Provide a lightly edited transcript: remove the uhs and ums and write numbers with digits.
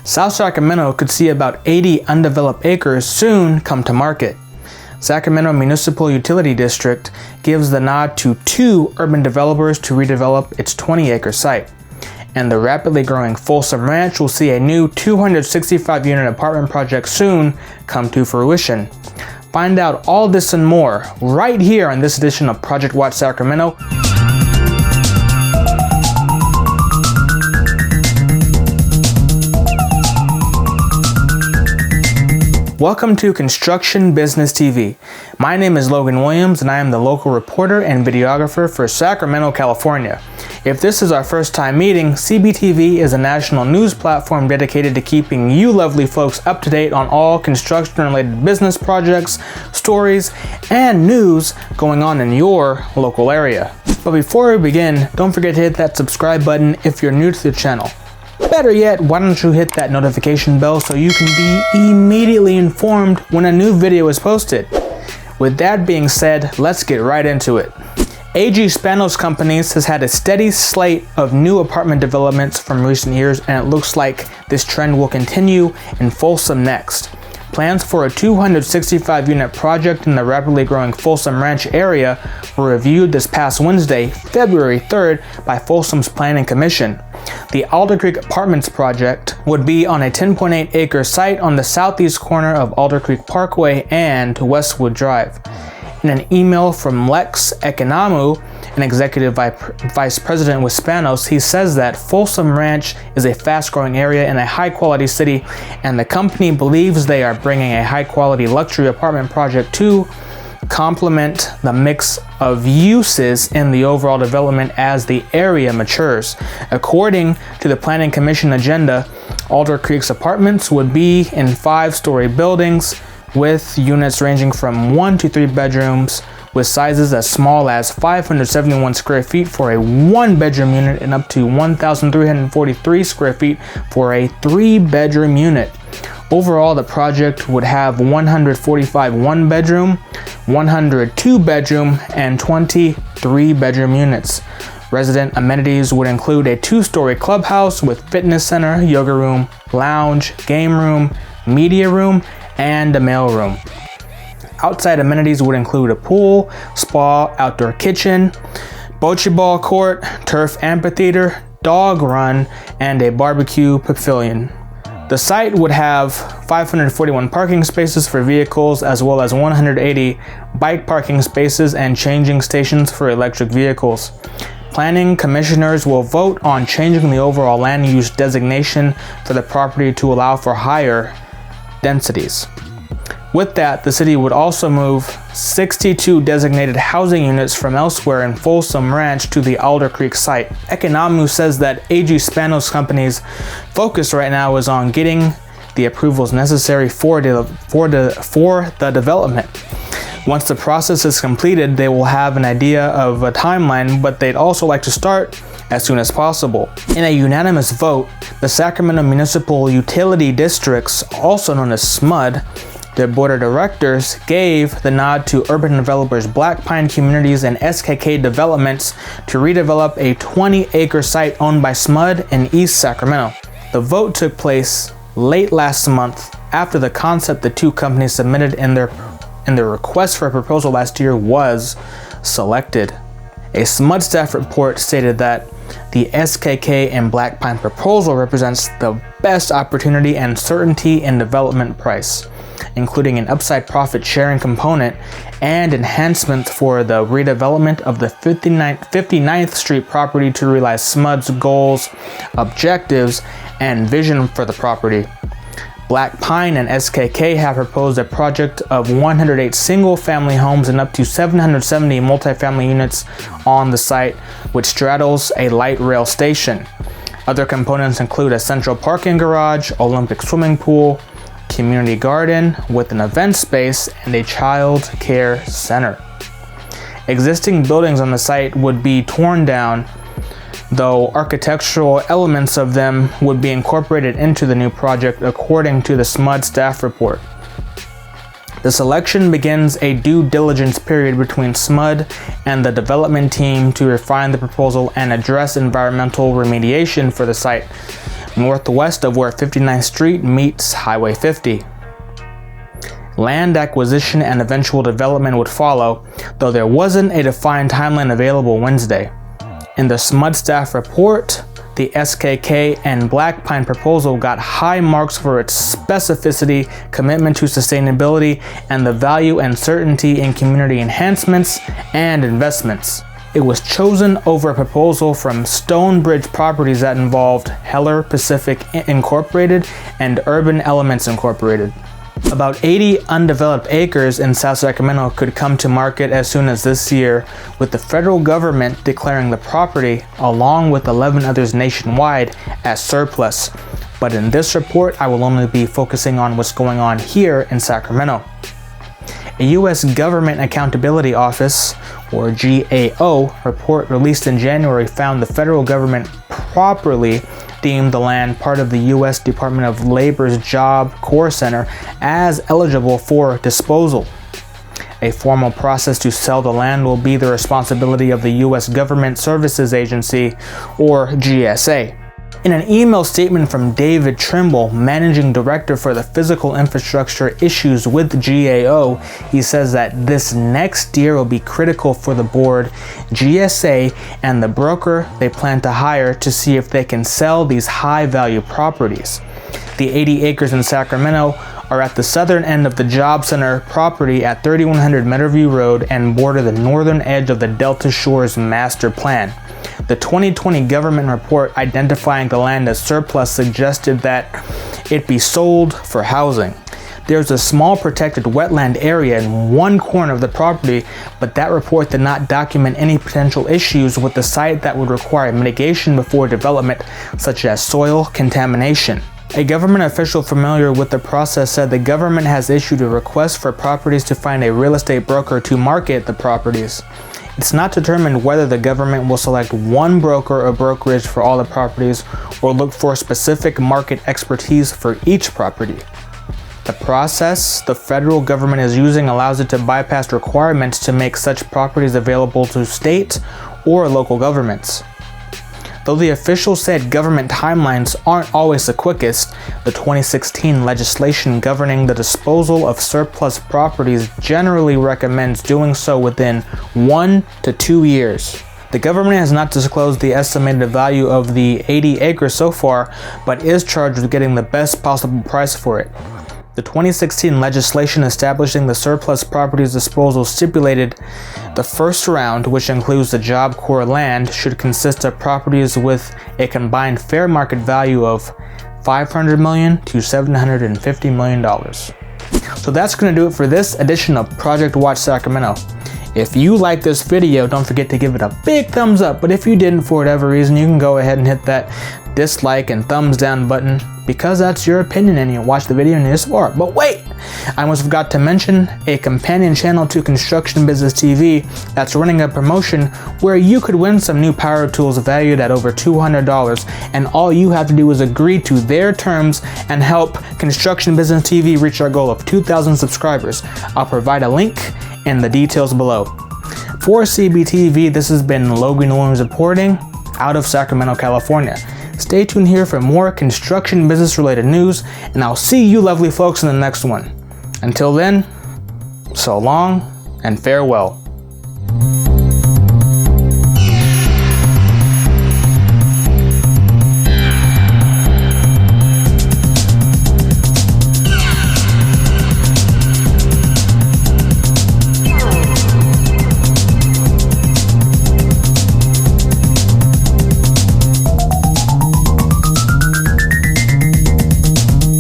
South Sacramento could see about 80 undeveloped acres soon come to market. Sacramento Municipal Utility District gives the nod to 2 urban developers to redevelop its 20-acre site. And the rapidly growing Folsom Ranch will see a new 265-unit apartment project soon come to fruition. Find out all this and more right here on this edition of Project Watch Sacramento. Welcome to Construction Business TV. My name is Logan Williams and I am the local reporter and videographer for Sacramento, California. If this is our first time meeting, CBTV is a national news platform dedicated to keeping you lovely folks up to date on all construction-related business projects, stories, and news going on in your local area. But before we begin, don't forget to hit that subscribe button if you're new to the channel. Better yet, why don't you hit that notification bell so you can be immediately informed when a new video is posted. With that being said, let's get right into it. AG Spanos Companies has had a steady slate of new apartment developments from recent years, and it looks like this trend will continue in Folsom next. Plans for a 265-unit project in the rapidly growing Folsom Ranch area were reviewed this past Wednesday, February 3rd, by Folsom's Planning Commission. The Alder Creek Apartments project would be on a 10.8-acre site on the southeast corner of Alder Creek Parkway and Westwood Drive. In an email from Lex Economou, an executive vice president with Spanos, he says that Folsom Ranch is a fast-growing area in a high-quality city, and the company believes they are bringing a high-quality luxury apartment project to complement the mix of uses in the overall development as the area matures. According to the Planning Commission agenda, Alder Creek's apartments would be in 5-story buildings with units ranging from 1 to 3 bedrooms with sizes as small as 571 square feet for a 1-bedroom unit and up to 1,343 square feet for a 3-bedroom unit. Overall, the project would have 145 1-bedroom, 100 2-bedroom, and 20 3-bedroom units. Resident amenities would include a 2-story clubhouse with fitness center, yoga room, lounge, game room, media room, and a mailroom. Outside amenities would include a pool, spa, outdoor kitchen, bocce ball court, turf amphitheater, dog run, and a barbecue pavilion. The site would have 541 parking spaces for vehicles as well as 180 bike parking spaces and changing stations for electric vehicles. Planning commissioners will vote on changing the overall land use designation for the property to allow for higher densities. With that, the city would also move 62 designated housing units from elsewhere in Folsom Ranch to the Alder Creek site. Economou says that AG Spanos Company's focus right now is on getting the approvals necessary for the development. Once the process is completed, they will have an idea of a timeline, but they'd also like to start as soon as possible. In a unanimous vote, the Sacramento Municipal Utility Districts, also known as SMUD, their board of directors gave the nod to urban developers BlackPine Communities and SKK Developments to redevelop a 20-acre site owned by SMUD in East Sacramento. The vote took place late last month after the concept the two companies submitted in their request for a proposal last year was selected. A SMUD staff report stated that the SKK and BlackPine proposal represents the best opportunity and certainty in development price, including an upside profit sharing component and enhancements for the redevelopment of the 59th Street property to realize SMUD's goals, objectives, and vision for the property. BlackPine and SKK have proposed a project of 108 single-family homes and up to 770 multifamily units on the site, which straddles a light rail station. Other components include a central parking garage, Olympic swimming pool, community garden with an event space, and a child care center. Existing buildings on the site would be torn down, though architectural elements of them would be incorporated into the new project, according to the SMUD staff report. The selection begins a due diligence period between SMUD and the development team to refine the proposal and address environmental remediation for the site. northwest of where 59th Street meets Highway 50. Land acquisition and eventual development would follow, though there wasn't a defined timeline available Wednesday. In the SMUD staff report, the SKK and BlackPine proposal got high marks for its specificity, commitment to sustainability, and the value and certainty in community enhancements and investments. It was chosen over a proposal from Stonebridge Properties that involved Heller Pacific Incorporated and Urban Elements Incorporated. About 80 undeveloped acres in South Sacramento could come to market as soon as this year, with the federal government declaring the property, along with 11 others nationwide, as surplus. But in this report, I will only be focusing on what's going on here in Sacramento. A U.S. Government Accountability Office, or GAO, report released in January found the federal government properly deemed the land part of the U.S. Department of Labor's Job Corps Center as eligible for disposal. A formal process to sell the land will be the responsibility of the U.S. Government Services Agency, or GSA. In an email statement from David Trimble, Managing Director for the Physical Infrastructure Issues with GAO, he says that this next year will be critical for the board, GSA, and the broker they plan to hire to see if they can sell these high-value properties. The 80 acres in Sacramento are at the southern end of the Job Center property at 3100 Meadowview Road and border the northern edge of the Delta Shores Master Plan. The 2020 government report identifying the land as surplus suggested that it be sold for housing. There's a small protected wetland area in one corner of the property, but that report did not document any potential issues with the site that would require mitigation before development, such as soil contamination. A government official familiar with the process said the government has issued a request for properties to find a real estate broker to market the properties. It's not determined whether the government will select one broker or brokerage for all the properties or look for specific market expertise for each property. The process the federal government is using allows it to bypass requirements to make such properties available to state or local governments. Though the official said government timelines aren't always the quickest, the 2016 legislation governing the disposal of surplus properties generally recommends doing so within 1 to 2 years. The government has not disclosed the estimated value of the 80 acres so far, but is charged with getting the best possible price for it. The 2016 legislation establishing the surplus properties disposal stipulated the first round, which includes the Job Corps land, should consist of properties with a combined fair market value of $500 million to $750 million. So that's going to do it for this edition of Project Watch Sacramento. If you like this video, don't forget to give it a big thumbs up, but if you didn't for whatever reason, you can go ahead and hit that dislike and thumbs down button, because that's your opinion and you watch the video and you support. But wait, I almost forgot to mention a companion channel to Construction Business TV that's running a promotion where you could win some new power tools valued at over $200, and all you have to do is agree to their terms and help Construction Business TV reach our goal of 2,000 subscribers. I'll provide a link in the details below. For CBTV, this has been Logan Williams reporting out of Sacramento, California. Stay tuned here for more construction business related news, and I'll see you lovely folks in the next one. Until then, so long and farewell.